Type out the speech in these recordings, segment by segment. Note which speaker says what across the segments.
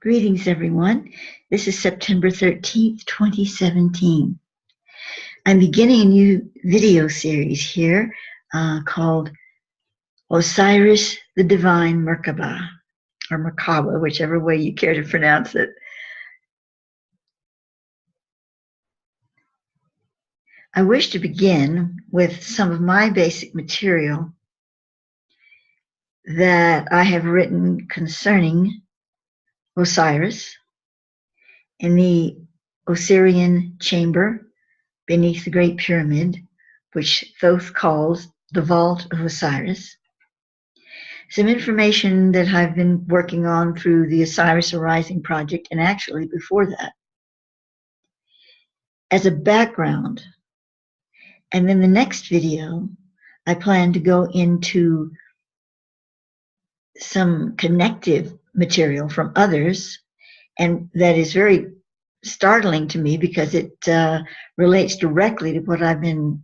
Speaker 1: Greetings, everyone. This is September 13th, 2017. This is September 13th, 2017. I'm beginning a new video series here called Osiris the Divine MERKABAH, or MERKABAH, whichever way you care to pronounce it. I wish to begin with some of my basic material that I have written concerning Osiris in the Osirian chamber beneath the Great Pyramid, which Thoth calls the Vault of Osiris. Some information that I've been working on through the Osiris Arising Project, and actually before that, as a background. And then the next video, I plan to go into some connective material from others, and that is very startling to me because it relates directly to what I've been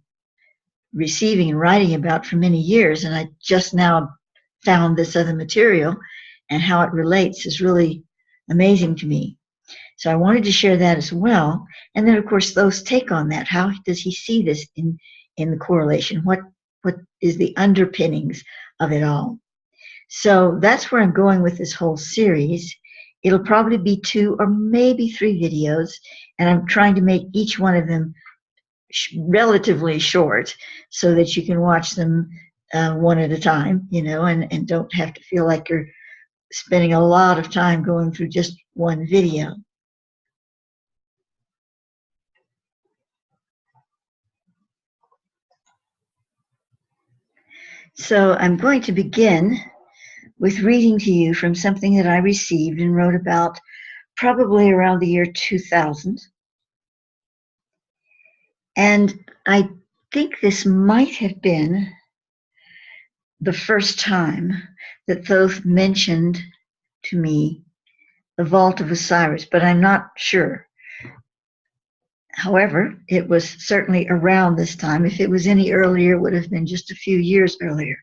Speaker 1: receiving and writing about for many years, and I just now found this other material, and how it relates is really amazing to me. So I wanted to share that as well. And then, of course, Thoth's take on that. How does he see this in the correlation? What is the underpinnings of it all? So that's where I'm going with this whole series. It'll probably be 2 or maybe 3 videos, and I'm trying to make each one of them relatively short so that you can watch them one at a time, you know, and don't have to feel like you're spending a lot of time going through just one video. So I'm going to begin with reading to you from something that I received and wrote about probably around the year 2000. And I think this might have been the first time that Thoth mentioned to me the Vault of Osiris, but I'm not sure. However, it was certainly around this time. If it was any earlier, it would have been just a few years earlier.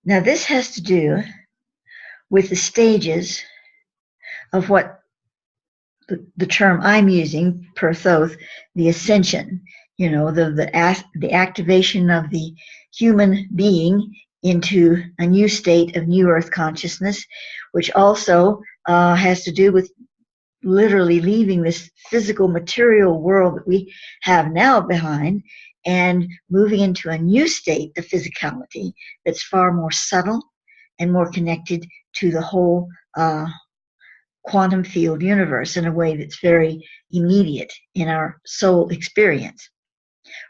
Speaker 1: Now, this has to do with the stages of what the term I'm using, per Thoth, the ascension, you know, the activation of the human being into a new state of new earth consciousness, which also has to do with literally leaving this physical material world that we have now behind and moving into a new state, the physicality, that's far more subtle and more connected to the whole quantum field universe in a way that's very immediate in our soul experience,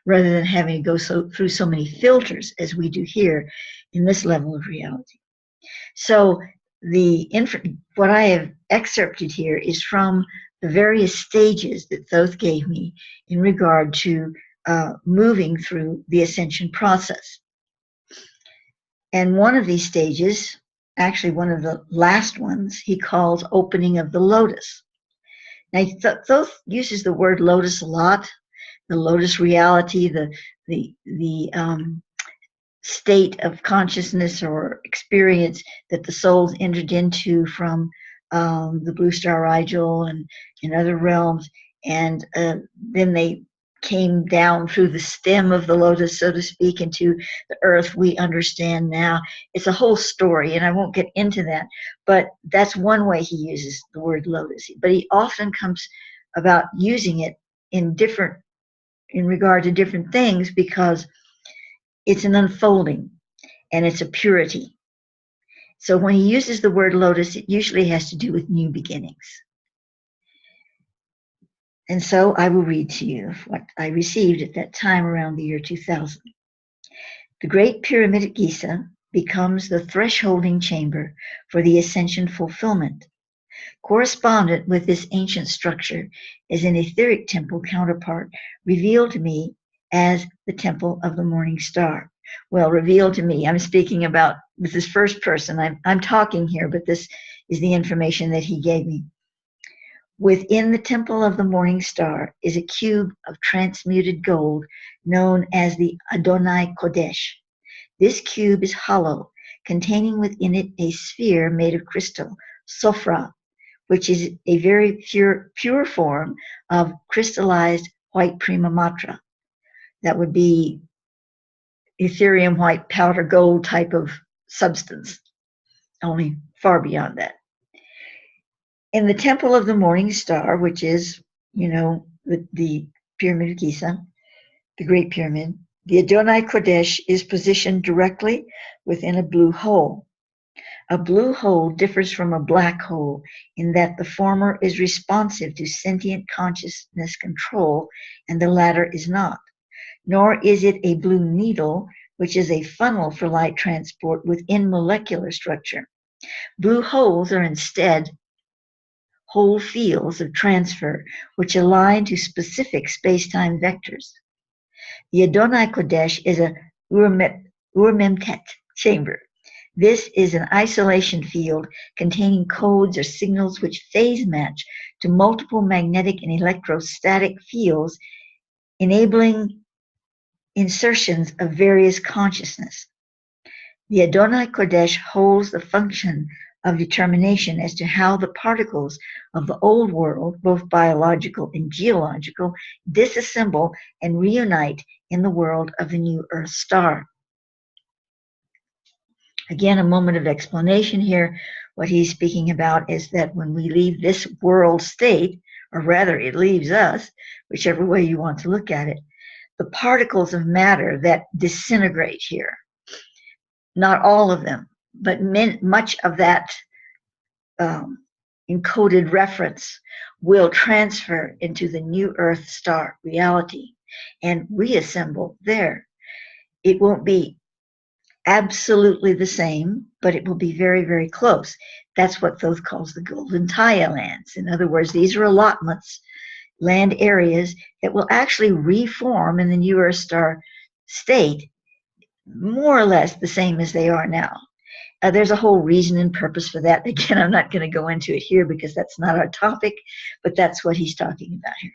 Speaker 1: rather than having to go through so many filters as we do here in this level of reality. So what I have excerpted here is from the various stages that Thoth gave me in regard to moving through the ascension process. And one of these stages, actually one of the last ones, he calls opening of the Lotus. Now, Thoth uses the word Lotus a lot, the Lotus reality, the state of consciousness or experience that the souls entered into from the Blue Star Rigel and in other realms, and then they came down through the stem of the lotus, so to speak, into the earth we understand now. It's a whole story, and I won't get into that, but that's one way he uses the word lotus. But he often comes about using it in regard to different things, because it's an unfolding and it's a purity. So when he uses the word lotus, it usually has to do with new beginnings. And so I will read to you what I received at that time around the year 2000. The Great Pyramid at Giza becomes the thresholding chamber for the ascension fulfillment. Correspondent with this ancient structure is an etheric temple counterpart revealed to me as the Temple of the Morning Star. Well, revealed to me, I'm speaking about, this is first person, I'm talking here, but this is the information that he gave me. Within the Temple of the Morning Star is a cube of transmuted gold known as the Adonai Kodesh. This cube is hollow, containing within it a sphere made of crystal, Sophra, which is a very pure form of crystallized white prima matra. That would be Ethereum white powder gold type of substance, only far beyond that. In the Temple of the Morning Star, which is, the Pyramid of Giza, the Great Pyramid, the Adonai Kodesh is positioned directly within a blue hole. A blue hole differs from a black hole in that the former is responsive to sentient consciousness control and the latter is not. Nor is it a blue needle, which is a funnel for light transport within molecular structure. Blue holes are instead whole fields of transfer which align to specific space-time vectors. The Adonai Kodesh is a Ur-Memtet chamber. This is an isolation field containing codes or signals which phase match to multiple magnetic and electrostatic fields, enabling insertions of various consciousness. The Adonai Kodesh holds the function of determination as to how the particles of the old world, both biological and geological, disassemble and reunite in the world of the new Earth star. Again, a moment of explanation here. What he's speaking about is that when we leave this world state, or rather it leaves us, whichever way you want to look at it, the particles of matter that disintegrate here, not all of them, but much of that encoded reference will transfer into the new Earth star reality and reassemble there. It won't be absolutely the same, but it will be very, very close. That's what Thoth calls the golden Taya lands. In other words, these are allotments, land areas that will actually reform in the new Earth star state, more or less the same as they are now. There's a whole reason and purpose for that. Again, I'm not going to go into it here because that's not our topic, but that's what he's talking about here.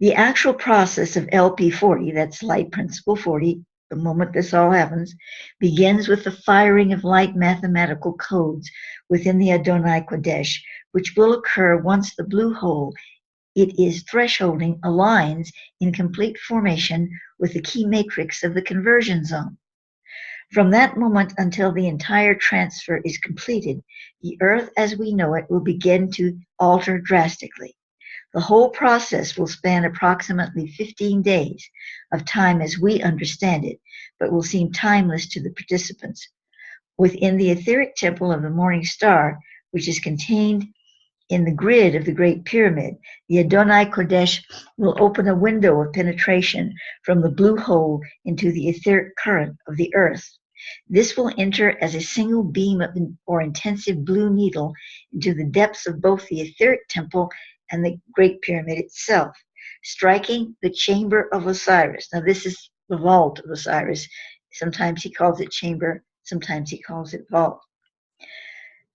Speaker 1: The actual process of LP40, that's light principle 40, the moment this all happens, begins with the firing of light mathematical codes within the Adonai Kodesh, which will occur once the blue hole it is thresholding aligns in complete formation with the key matrix of the conversion zone. From that moment until the entire transfer is completed, the Earth as we know it will begin to alter drastically. The whole process will span approximately 15 days of time as we understand it, but will seem timeless to the participants. Within the etheric temple of the morning star, which is contained in the grid of the Great Pyramid, the Adonai Kodesh will open a window of penetration from the blue hole into the etheric current of the Earth. This will enter as a single beam of or intensive blue needle into the depths of both the etheric temple and the Great Pyramid itself, striking the chamber of Osiris. Now this is the Vault of Osiris. Sometimes he calls it chamber, sometimes he calls it vault.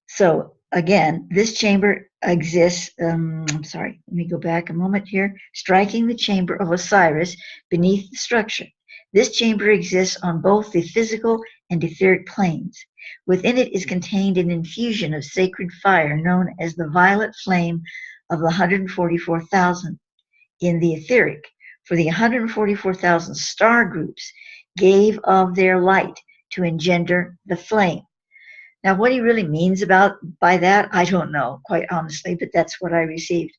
Speaker 1: So again, this chamber exists, let me go back a moment here, striking the chamber of Osiris beneath the structure. This chamber exists on both the physical and etheric planes. Within it is contained an infusion of sacred fire known as the violet flame of the 144,000 in the etheric. For the 144,000 star groups gave of their light to engender the flame. Now, what he really means by that, I don't know, quite honestly, but that's what I received.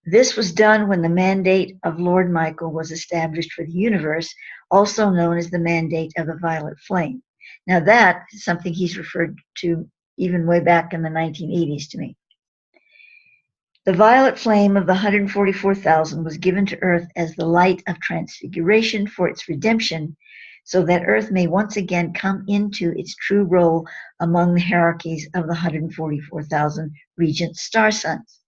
Speaker 1: This was done when the mandate of Lord Michael was established for the universe, also known as the mandate of the violet flame. Now, that is something he's referred to even way back in the 1980s to me. The violet flame of the 144,000 was given to Earth as the light of transfiguration for its redemption, so that Earth may once again come into its true role among the hierarchies of the 144,000 regent star suns.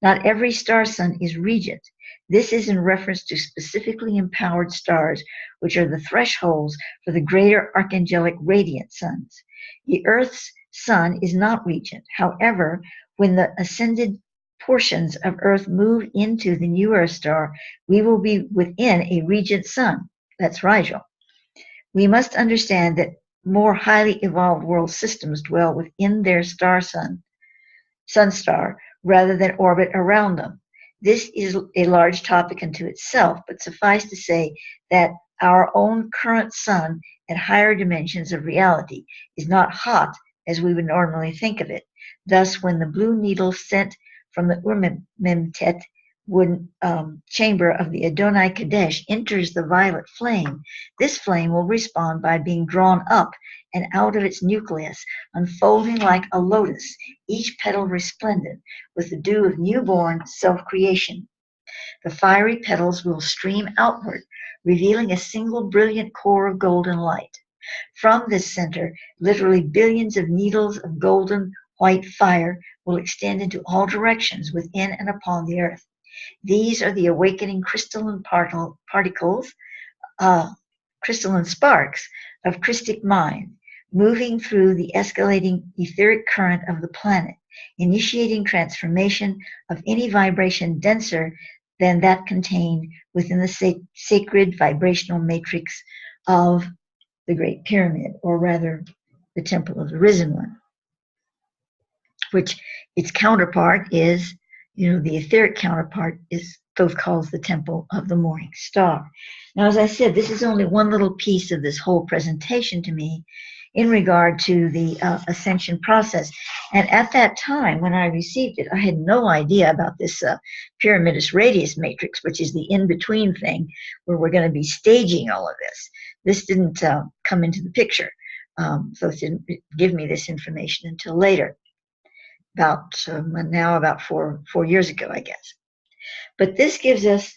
Speaker 1: Not every star sun is regent. This is in reference to specifically empowered stars, which are the thresholds for the greater archangelic radiant suns. The Earth's sun is not regent. However, when the ascended portions of Earth move into the new Earth star, we will be within a regent sun. That's Rigel. We must understand that more highly evolved world systems dwell within their sun star, rather than orbit around them. This is a large topic unto itself, but suffice to say that our own current sun at higher dimensions of reality is not hot as we would normally think of it. Thus, when the blue needle sent from the Urmemtet chamber of the Adonai Kadesh enters the violet flame, this flame will respond by being drawn up and out of its nucleus, unfolding like a lotus, each petal resplendent with the dew of newborn self-creation. The fiery petals will stream outward, revealing a single brilliant core of golden light. From this center, literally billions of needles of golden white fire will extend into all directions within and upon the earth. These are the awakening crystalline particles, crystalline sparks of Christic mind, moving through the escalating etheric current of the planet, initiating transformation of any vibration denser than that contained within the sacred vibrational matrix of the Great Pyramid, or rather, the Temple of the Risen One, which its counterpart is, the etheric counterpart is Thoth calls the Temple of the Morning Star. Now, as I said, this is only one little piece of this whole presentation to me in regard to the ascension process. And at that time, when I received it, I had no idea about this pyramidus radius matrix, which is the in-between thing where we're going to be staging all of this. This didn't come into the picture. So it didn't give me this information until later, about 4 years ago, I guess. But this gives us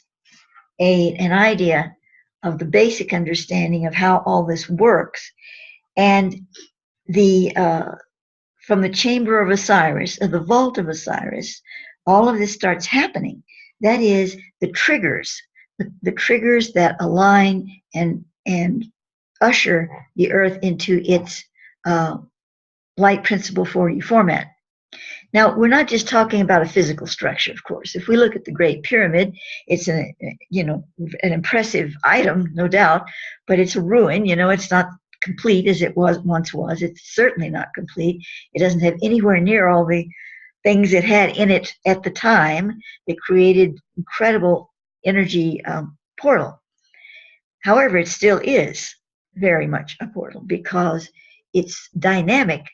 Speaker 1: an idea of the basic understanding of how all this works. And from the chamber of Osiris, or the Vault of Osiris, all of this starts happening. That is the triggers that align and usher the earth into its light principle 4D format. Now, we're not just talking about a physical structure, of course. If we look at the Great Pyramid, it's an impressive item, no doubt, but it's a ruin. It's not complete as it once was. It's certainly not complete. It doesn't have anywhere near all the things it had in it at the time. It created incredible energy portal. However, it still is very much a portal because its dynamic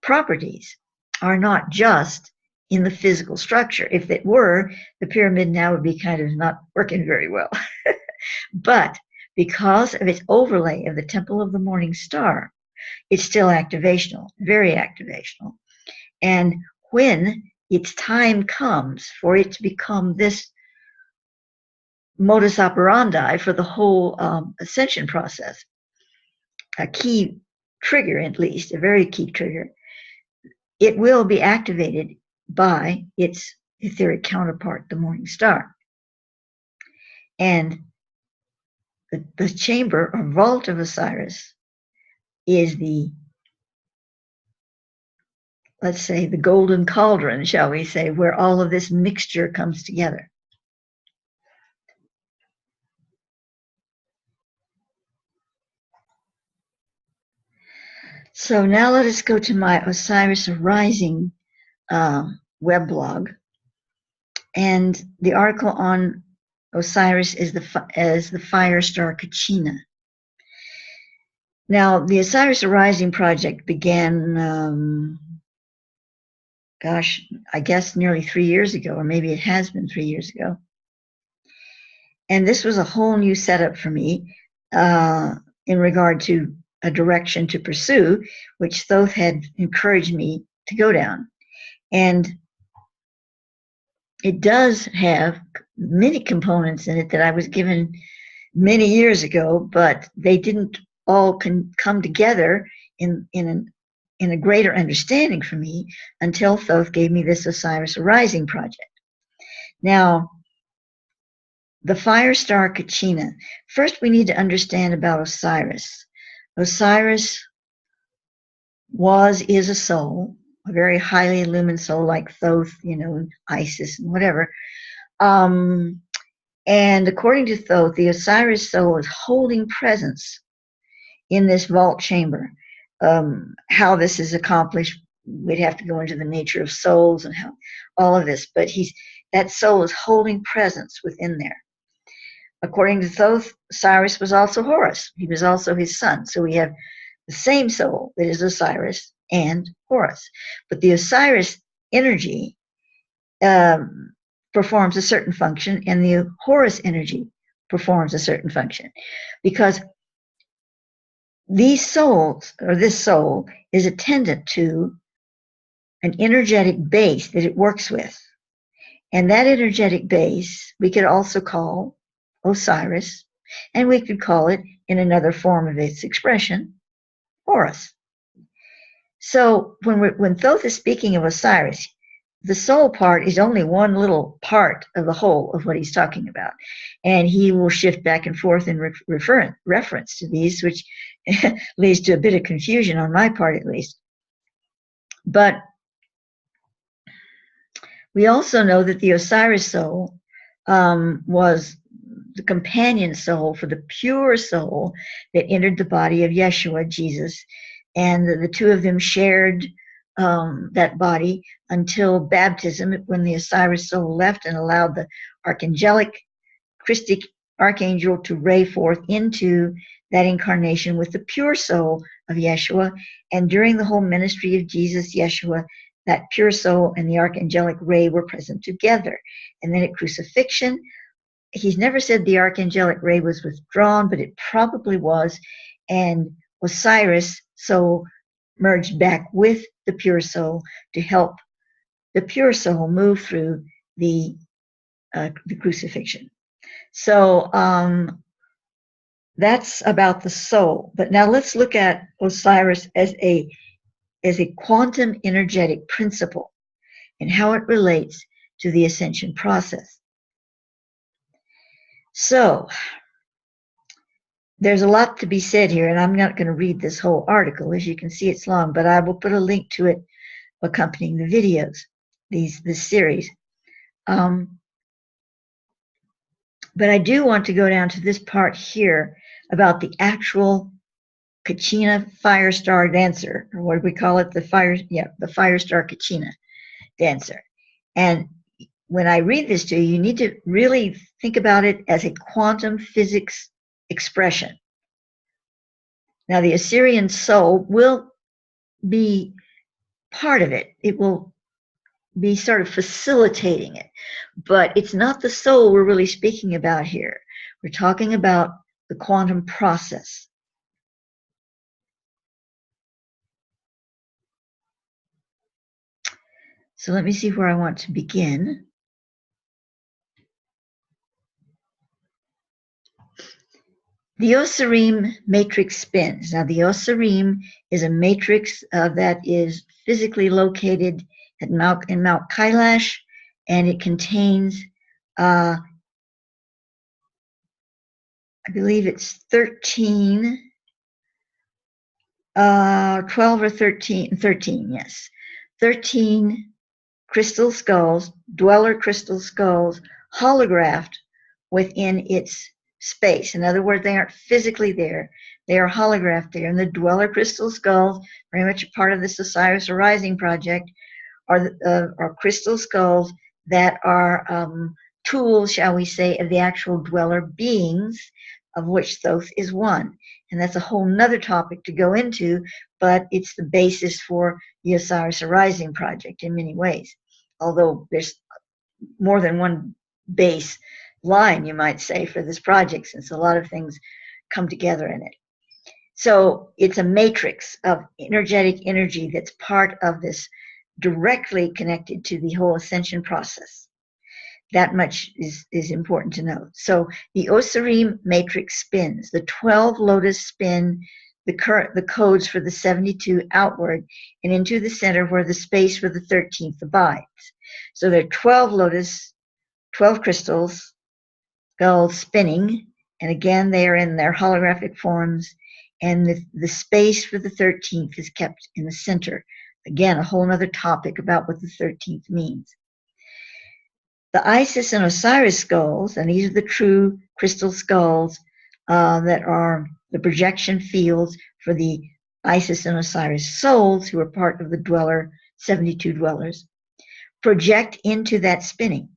Speaker 1: properties are not just in the physical structure. If it were, the pyramid now would be kind of not working very well. But because of its overlay of the Temple of the Morning Star, it's still activational, very activational. And when its time comes for it to become this modus operandi for the whole ascension process, a key trigger, at least, a very key trigger, it will be activated by its etheric counterpart, the Morning Star. And the chamber or Vault of Osiris is let's say, the golden cauldron, shall we say, where all of this mixture comes together. So now let us go to my Osiris Rising weblog. And the article on Osiris is the fire star Kyi'Ra. Now, the Osiris Rising project began, I guess nearly 3 years ago, or maybe it has been 3 years ago. And this was a whole new setup for me in regard to a direction to pursue, which Thoth had encouraged me to go down. And it does have many components in it that I was given many years ago, but they didn't all come together in a greater understanding for me until Thoth gave me this Osiris Rising project. Now, the fire star Kyi'Ra. First, we need to understand about Osiris. Osiris is a soul, a very highly illumined soul like Thoth, Isis and whatever. And according to Thoth, the Osiris soul is holding presence in this vault chamber. How this is accomplished, we'd have to go into the nature of souls and how all of this, but that soul is holding presence within there. According to Thoth, Osiris was also Horus. He was also his son. So we have the same soul that is Osiris and Horus. But the Osiris energy performs a certain function, and the Horus energy performs a certain function, because these souls, or this soul, is attendant to an energetic base that it works with. And that energetic base we could also call Osiris, and we could call it, in another form of its expression, Horus. So when Thoth is speaking of Osiris, the soul part is only one little part of the whole of what he's talking about. And he will shift back and forth in reference to these, which leads to a bit of confusion on my part, at least. But we also know that the Osiris soul was the companion soul for the pure soul that entered the body of Yeshua, Jesus. And the two of them shared that body until baptism, when the Osiris soul left and allowed the archangelic, Christic archangel to ray forth into that incarnation with the pure soul of Yeshua. And during the whole ministry of Jesus, Yeshua, that pure soul and the archangelic ray were present together. And then at crucifixion, he's never said the archangelic ray was withdrawn, but it probably was. And Osiris soul merged back with the pure soul to help the pure soul move through the crucifixion. So that's about the soul. But now let's look at Osiris as a quantum energetic principle and how it relates to the ascension process. So there's a lot to be said here, and I'm not going to read this whole article. As you can see, it's long, but I will put a link to it accompanying the videos, this series. But I do want to go down to this part here about the actual Kyi'Ra Firestar dancer, or what do we call it? The Firestar Kyi'Ra dancer. And when I read this to you, you need to really think about it as a quantum physics expression. Now, the Osirian soul will be part of it. It will be sort of facilitating it. But it's not the soul we're really speaking about here. We're talking about the quantum process. So let me see where I want to begin. The Osirim matrix spins. Now, the Osirim is a matrix that is physically located in Mount Kailash, and it contains, I believe it's 12 or 13, yes. 13 crystal skulls, dweller crystal skulls, holographed within its space. In other words, they aren't physically there. They are holographed there. And the dweller crystal skulls, very much a part of this Osiris Arising project, are crystal skulls that are tools, shall we say, of the actual dweller beings, of which Thoth is one. And that's a whole nother topic to go into, but it's the basis for the Osiris Arising project in many ways. Although there's more than one base line, you might say, for this project, since a lot of things come together in it. So it's a matrix of energetic energy that's part of this, directly connected to the whole ascension process. That much is important to know. So the Osirim matrix spins. The 12 Lotus spin the codes for the 72 outward and into the center where the space for the 13th abides. So there are 12 Lotus, 12 crystals, skulls spinning, and again they are in their holographic forms, and the space for the 13th is kept in the center. Again, a whole other topic about what the 13th means. The Isis and Osiris skulls, and these are the true crystal skulls, that are the projection fields for the Isis and Osiris souls, who are part of the 72 dwellers, project into that spinning.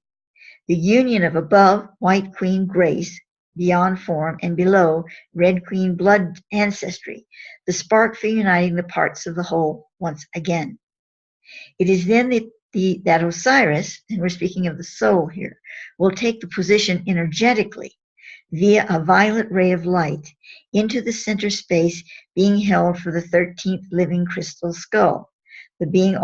Speaker 1: The union of above, White Queen Grace, beyond form, and below, Red Queen blood ancestry, the spark for uniting the parts of the whole once again. It is then that Osiris, and we're speaking of the soul here, will take the position energetically via a violet ray of light into the center space being held for the 13th living crystal skull. The being,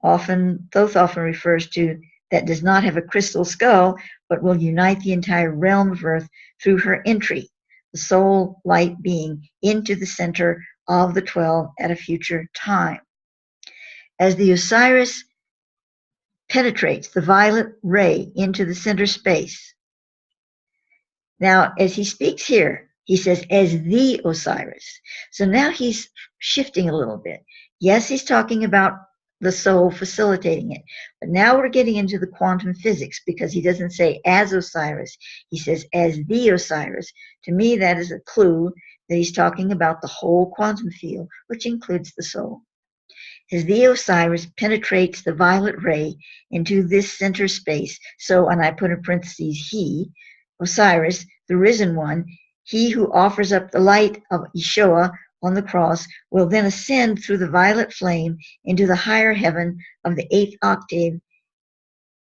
Speaker 1: often Thoth often refers to, that does not have a crystal skull, but will unite the entire realm of earth through her entry, the soul light being, into the center of the 12 at a future time. As the Osiris penetrates the violet ray into the center space. Now, as he speaks here, he says, as the Osiris. So now he's shifting a little bit. Yes, he's talking about the soul facilitating it. But now we're getting into the quantum physics, because he doesn't say as Osiris. He says as the Osiris. To me, that is a clue that he's talking about the whole quantum field, which includes the soul. As the Osiris penetrates the violet ray into this center space, so, and I put in parentheses, he, Osiris, the risen one, he who offers up the light of Yeshua on the cross, will then ascend through the violet flame into the higher heaven of the 8th octave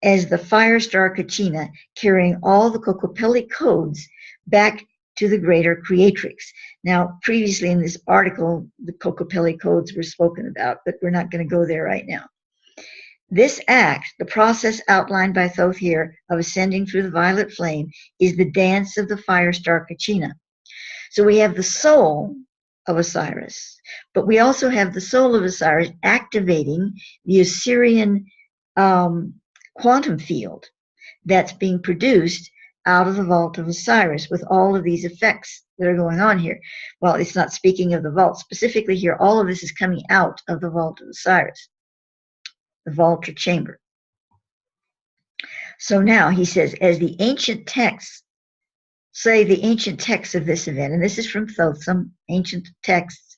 Speaker 1: as the fire star Kyi'Ra, carrying all the Kokopelli codes back to the greater creatrix. Now, previously in this article, the Kokopelli codes were spoken about, but we're not going to go there right now. This act, the process outlined by Thoth here of ascending through the violet flame, is the dance of the fire star Kyi'Ra. So we have the soul of Osiris, but we also have the soul of Osiris activating the Osirian quantum field that's being produced out of the Vault of Osiris with all of these effects that are going on here. Well, it's not speaking of the vault specifically here. All of this is coming out of the Vault of Osiris, the vault or chamber. So now he says, as the ancient texts say, the ancient texts of this event, and this is from Thoth, some ancient texts,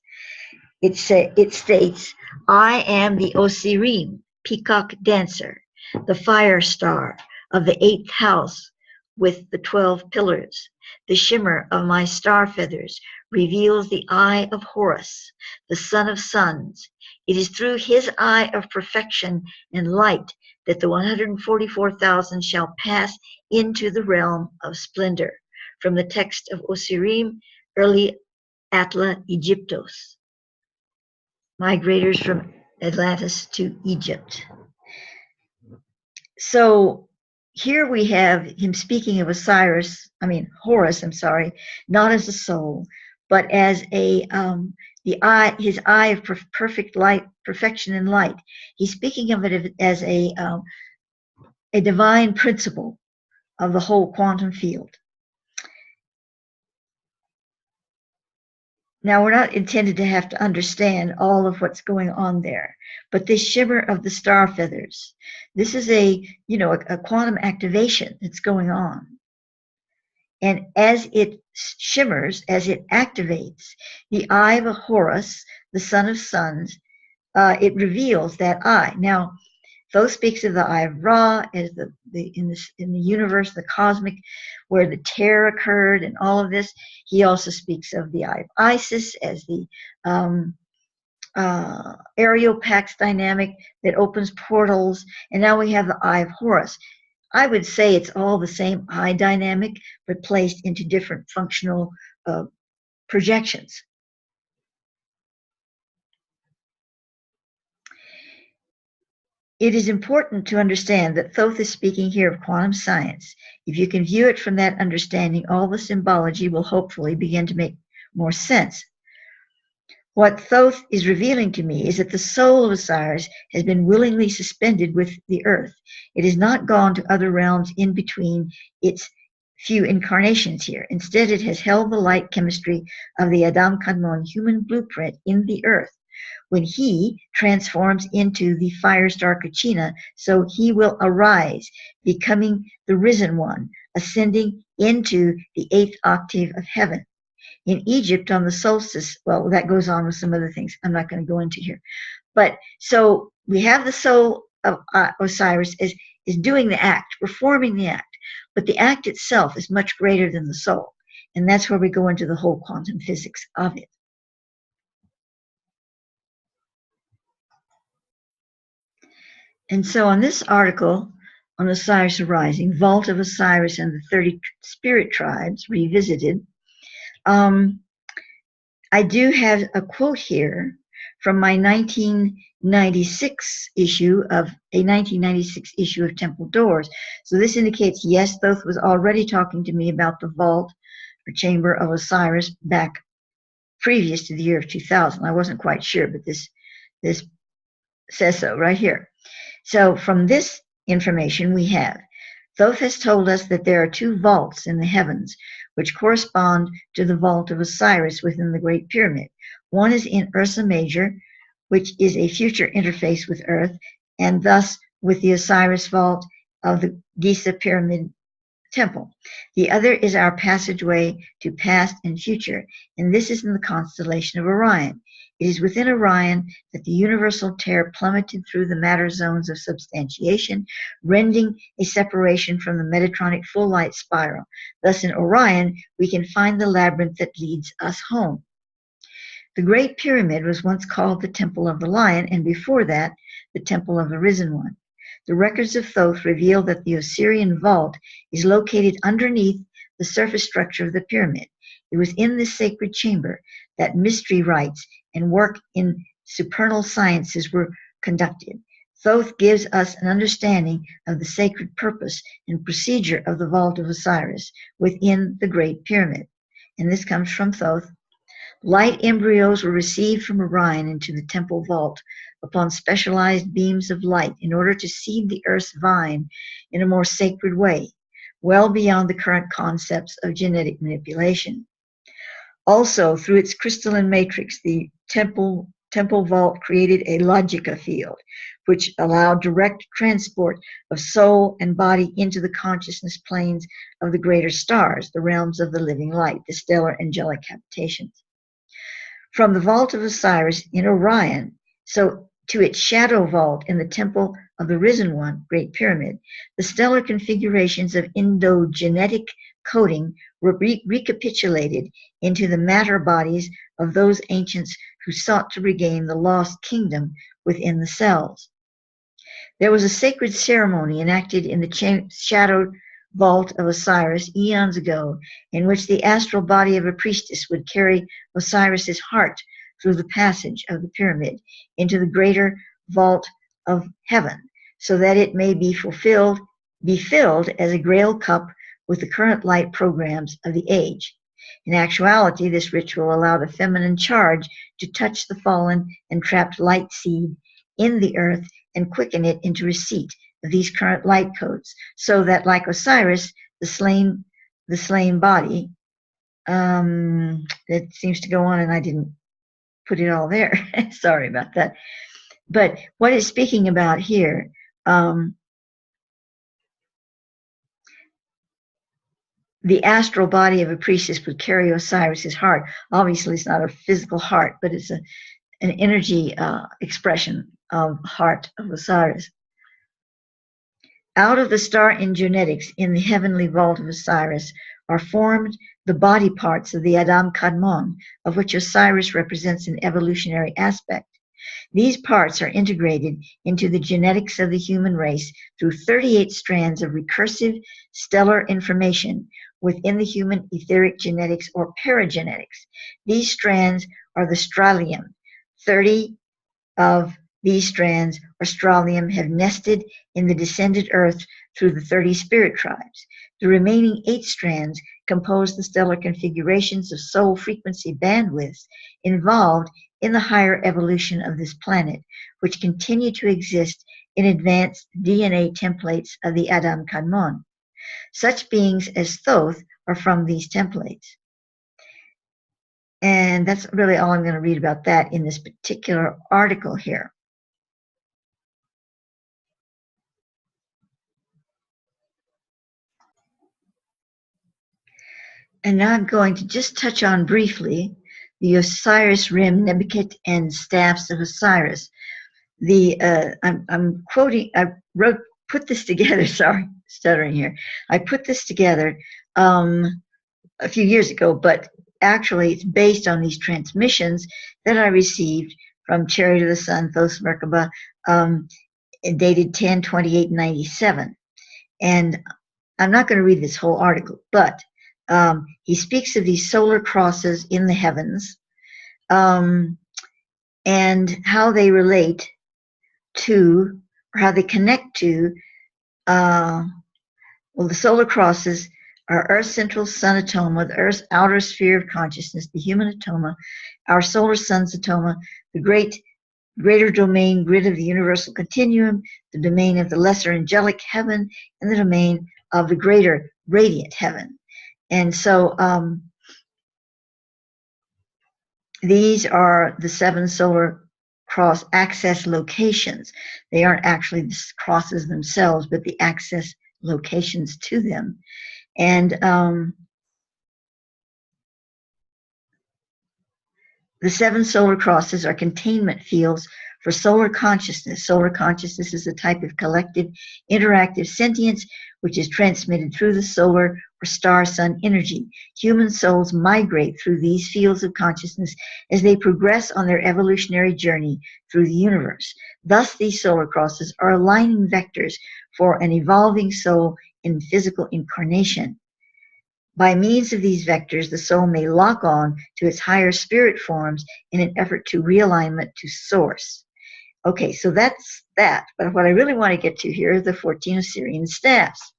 Speaker 1: it states, I am the Osirim, peacock dancer, the fire star of the 8th house with the 12 pillars. The shimmer of my star feathers reveals the eye of Horus, the son of suns. It is through his eye of perfection and light that the 144,000 shall pass into the realm of splendor. From the text of Osirim, early Atla Egyptos, migrators from Atlantis to Egypt. So here we have him speaking of Horus, not as a soul, but as his eye of perfect light, perfection and light. He's speaking of it as a divine principle of the whole quantum field. Now, we're not intended to have to understand all of what's going on there, but this shimmer of the star feathers, this is a quantum activation that's going on. And as it shimmers, as it activates the eye of Horus, the son of suns, it reveals that eye. Now, Thoth speaks of the eye of Ra as in the universe, the cosmic, where the tear occurred and all of this. He also speaks of the eye of Isis as the Areopax dynamic that opens portals. And now we have the eye of Horus. I would say it's all the same eye dynamic, but placed into different functional projections. It is important to understand that Thoth is speaking here of quantum science. If you can view it from that understanding, all the symbology will hopefully begin to make more sense. What Thoth is revealing to me is that the soul of Osiris has been willingly suspended with the earth. It has not gone to other realms in between its few incarnations here. Instead, it has held the light chemistry of the Adam Kadmon human blueprint in the earth. When he transforms into the fire star Kyi'Ra, so he will arise, becoming the risen one, ascending into the 8th octave of heaven. In Egypt, on the solstice, well, that goes on with some other things I'm not going to go into here. But so we have the soul of Osiris is doing the act, performing the act, but the act itself is much greater than the soul. And that's where we go into the whole quantum physics of it. And so on this article on Osiris arising, Vault of Osiris and the 30 Spirit Tribes Revisited, I do have a quote here from my 1996 issue of Temple Doors. So this indicates, yes, Thoth was already talking to me about the vault or chamber of Osiris back previous to the year of 2000. I wasn't quite sure, but this says so right here. So from this information we have, Thoth has told us that there are 2 vaults in the heavens which correspond to the vault of Osiris within the Great Pyramid. One is in Ursa Major, which is a future interface with Earth, and thus with the Osiris vault of the Giza Pyramid Temple. The other is our passageway to past and future, and this is in the constellation of Orion. It is within Orion that the universal tear plummeted through the matter zones of substantiation, rending a separation from the Metatronic full light spiral. Thus in Orion, we can find the labyrinth that leads us home. The Great Pyramid was once called the Temple of the Lion, and before that, the Temple of the Risen One. The records of Thoth reveal that the Osirian vault is located underneath the surface structure of the pyramid. It was in this sacred chamber that mystery rites and work in supernal sciences were conducted. Thoth gives us an understanding of the sacred purpose and procedure of the Vault of Osiris within the Great Pyramid. And this comes from Thoth. Light embryos were received from Orion into the temple vault upon specialized beams of light in order to seed the earth's vine in a more sacred way, well beyond the current concepts of genetic manipulation. Also, through its crystalline matrix, the temple vault created a logica field, which allowed direct transport of soul and body into the consciousness planes of the greater stars, the realms of the living light, the stellar angelic habitations. From the Vault of Osiris in Orion, so to its shadow vault in the Temple of the Risen One, Great Pyramid, the stellar configurations of endogenetic coding were recapitulated into the matter bodies of those ancients who sought to regain the lost kingdom within the cells. There was a sacred ceremony enacted in the shadowed vault of Osiris eons ago, in which the astral body of a priestess would carry Osiris's heart through the passage of the pyramid into the greater vault of heaven, so that it may be filled as a grail cup with the current light programs of the age. In actuality, this ritual allowed a feminine charge to touch the fallen and trapped light seed in the earth and quicken it into receipt of these current light codes, so that, like Osiris, the slain body, that seems to go on, and I didn't put it all there. Sorry about that. But what it's speaking about here, the astral body of a priestess would carry Osiris's heart. Obviously, it's not a physical heart, but it's an energy expression of heart of Osiris. Out of the star in genetics in the heavenly vault of Osiris are formed the body parts of the Adam Kadmon, of which Osiris represents an evolutionary aspect. These parts are integrated into the genetics of the human race through 38 strands of recursive stellar information within the human etheric genetics or paragenetics. These strands are the strialium. 30 of these strands or strialium have nested in the descended earth through the 30 spirit tribes. The remaining 8 strands compose the stellar configurations of soul frequency bandwidths involved in the higher evolution of this planet, which continue to exist in advanced DNA templates of the Adam Kadmon. Such beings as Thoth are from these templates. And that's really all I'm going to read about that in this particular article here. And now I'm going to just touch on briefly the Osiris Rim, Nebuchadnezzar, and Staffs of Osiris. I'm quoting, put this together, sorry, stuttering here. I put this together a few years ago, but actually it's based on these transmissions that I received from Chariot of the Sun, Thoth MERKABAH, dated 10/28/97. And I'm not going to read this whole article, but he speaks of these solar crosses in the heavens, and how they relate to, or how they connect to, well, the solar crosses are Earth's central sun atoma, the Earth's outer sphere of consciousness, the human atoma, our solar sun's atoma, the greater domain grid of the universal continuum, the domain of the lesser angelic heaven, and the domain of the greater radiant heaven. And so these are the 7 solar cross access locations. They aren't actually the crosses themselves, but the access locations to them. And the 7 solar crosses are containment fields for solar consciousness. Solar consciousness is a type of collective interactive sentience which is transmitted through the solar or star-sun energy. Human souls migrate through these fields of consciousness as they progress on their evolutionary journey through the universe. Thus, these solar crosses are aligning vectors for an evolving soul in physical incarnation. By means of these vectors, the soul may lock on to its higher spirit forms in an effort to realignment to source. Okay, so that's that. But what I really want to get to here is the 14 Osirian staffs.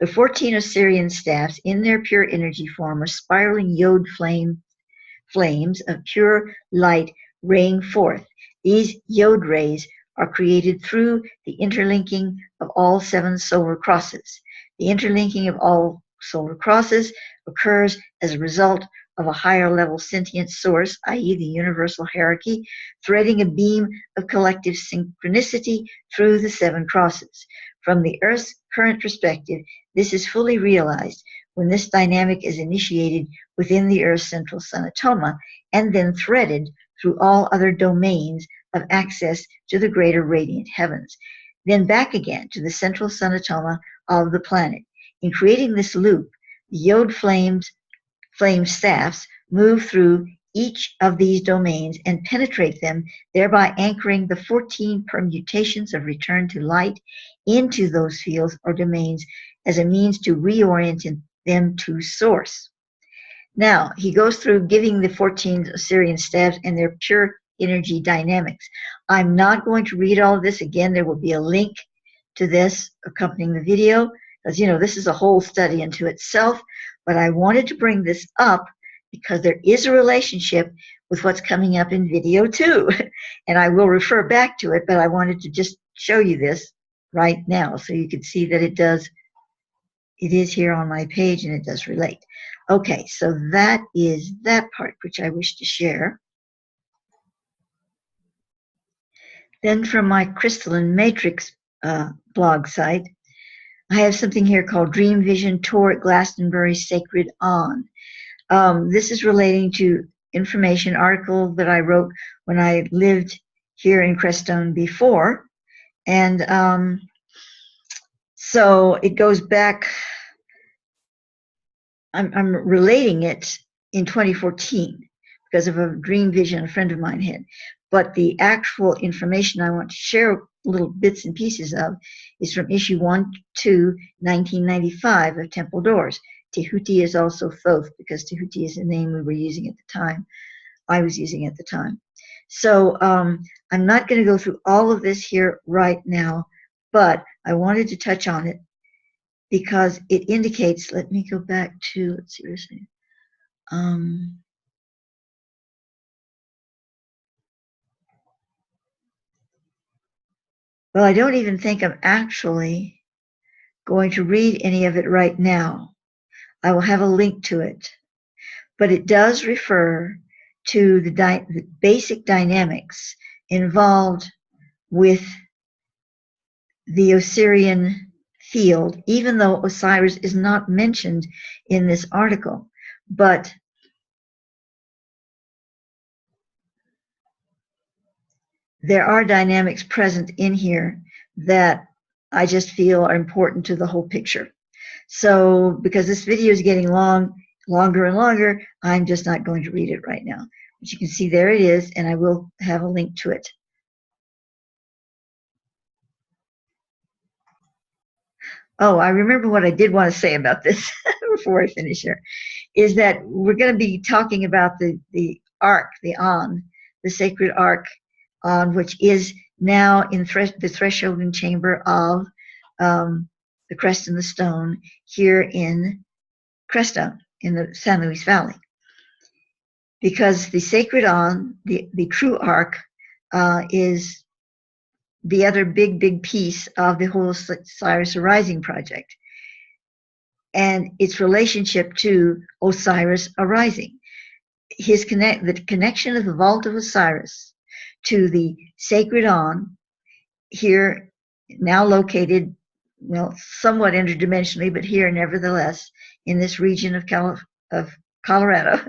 Speaker 1: The 14 Osirian staffs, in their pure energy form, are spiraling yod flames of pure light raying forth. These yod rays are created through the interlinking of all 7 solar crosses. The interlinking of all solar crosses occurs as a result of a higher level sentient source, i.e. the universal hierarchy, threading a beam of collective synchronicity through the 7 crosses. From the Earth's current perspective, this is fully realized when this dynamic is initiated within the Earth's central sun atoma and then threaded through all other domains of access to the greater radiant heavens, then back again to the central sun atoma of the planet. In creating this loop, the yod flame staffs move through each of these domains and penetrate them, thereby anchoring the 14 permutations of return to light into those fields or domains as a means to reorient them to source. Now, he goes through giving the 14 Osirian staffs and their pure energy dynamics. I'm not going to read all of this. Again, there will be a link to this accompanying the video, because, you know, this is a whole study into itself, but I wanted to bring this up because there is a relationship with what's coming up in video 2, and I will refer back to it, but I wanted to just show you this right now so you can see that it is here on my page and it does relate. Okay, so that is that part which I wish to share. Then from my Crystalline Matrix blog site, I have something here called Dream Vision Tour at Glastonbury Sacred On. This is relating to information article that I wrote when I lived here in Crestone before. And so it goes back, I'm relating it in 2014 because of a dream vision a friend of mine had. But the actual information I want to share little bits and pieces of is from issue 1-2, 1995 of Temple Doors. Tehuti is also Thoth because Tehuti is the name we were using at the time. I was using at the time. So I'm not going to go through all of this here right now, but I wanted to touch on it because it indicates, let me go back to, let's see what it's saying. Well, I don't even think I'm actually going to read any of it right now. I will have a link to it. But it does refer to the basic dynamics involved with the Osirian field, even though Osiris is not mentioned in this article. but there are dynamics present in here that I just feel are important to the whole picture. So because this video is getting longer and longer, I'm just not going to read it right now. But you can see there it is, and I will have a link to it. Oh, I remember what I did want to say about this before I finish here, is that we're going to be talking about the ark, the sacred ark, which is now in the thresholding chamber of the Crest and the Stone here in Crestone, in the San Luis Valley. Because the sacred the true ark, is the other big piece of the whole Osiris arising project, and its relationship to Osiris arising. The connection of the Vault of Osiris to the sacred here, now located, well, somewhat interdimensionally, but here nevertheless in this region of Colorado,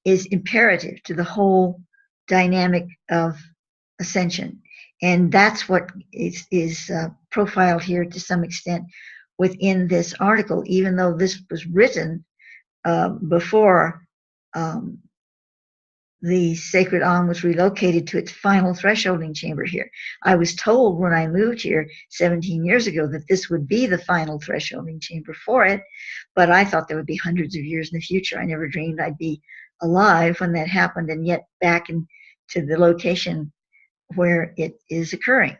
Speaker 1: is imperative to the whole dynamic of ascension. And that's what is profiled here to some extent within this article, even though this was written before the sacred was relocated to its final thresholding chamber here. I was told when I moved here 17 years ago that this would be the final thresholding chamber for it, but I thought there would be hundreds of years in the future. I never dreamed I'd be alive when that happened, and yet back into the location where it is occurring.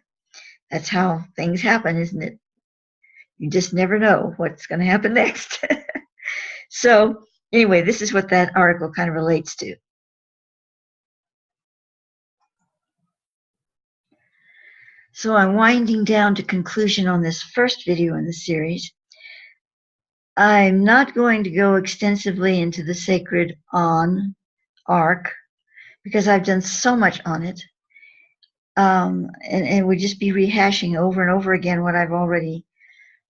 Speaker 1: That's how things happen, isn't it? You just never know what's going to happen next. So anyway, this is what that article kind of relates to. So I'm winding down to conclusion on this first video in the series. I'm not going to go extensively into the sacred ark because I've done so much on it. And would just be rehashing over and over again what I've already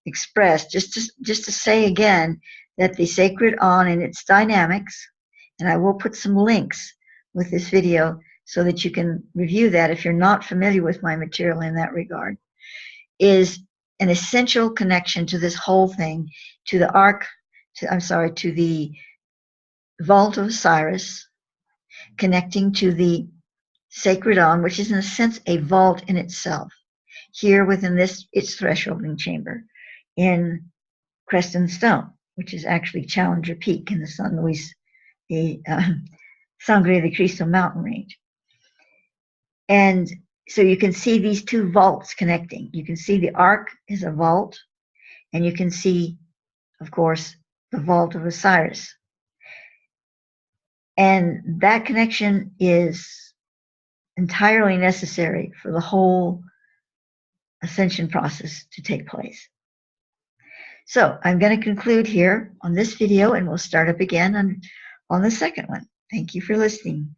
Speaker 1: expressed. Just to say again that the sacred and its dynamics, and I will put some links with this video so that you can review that if you're not familiar with my material in that regard, is an essential connection to this whole thing, to the ark, to the Vault of Osiris, connecting to the sacred which is in a sense a vault in itself, here within its thresholding chamber in Crest and Stone, which is actually Challenger Peak in the Sangre de Cristo mountain range. And so you can see these two vaults connecting. You can see the ark is a vault, and you can see, of course, the Vault of Osiris. And that connection is entirely necessary for the whole ascension process to take place. So I'm going to conclude here on this video, and we'll start up again on the second one. Thank you for listening.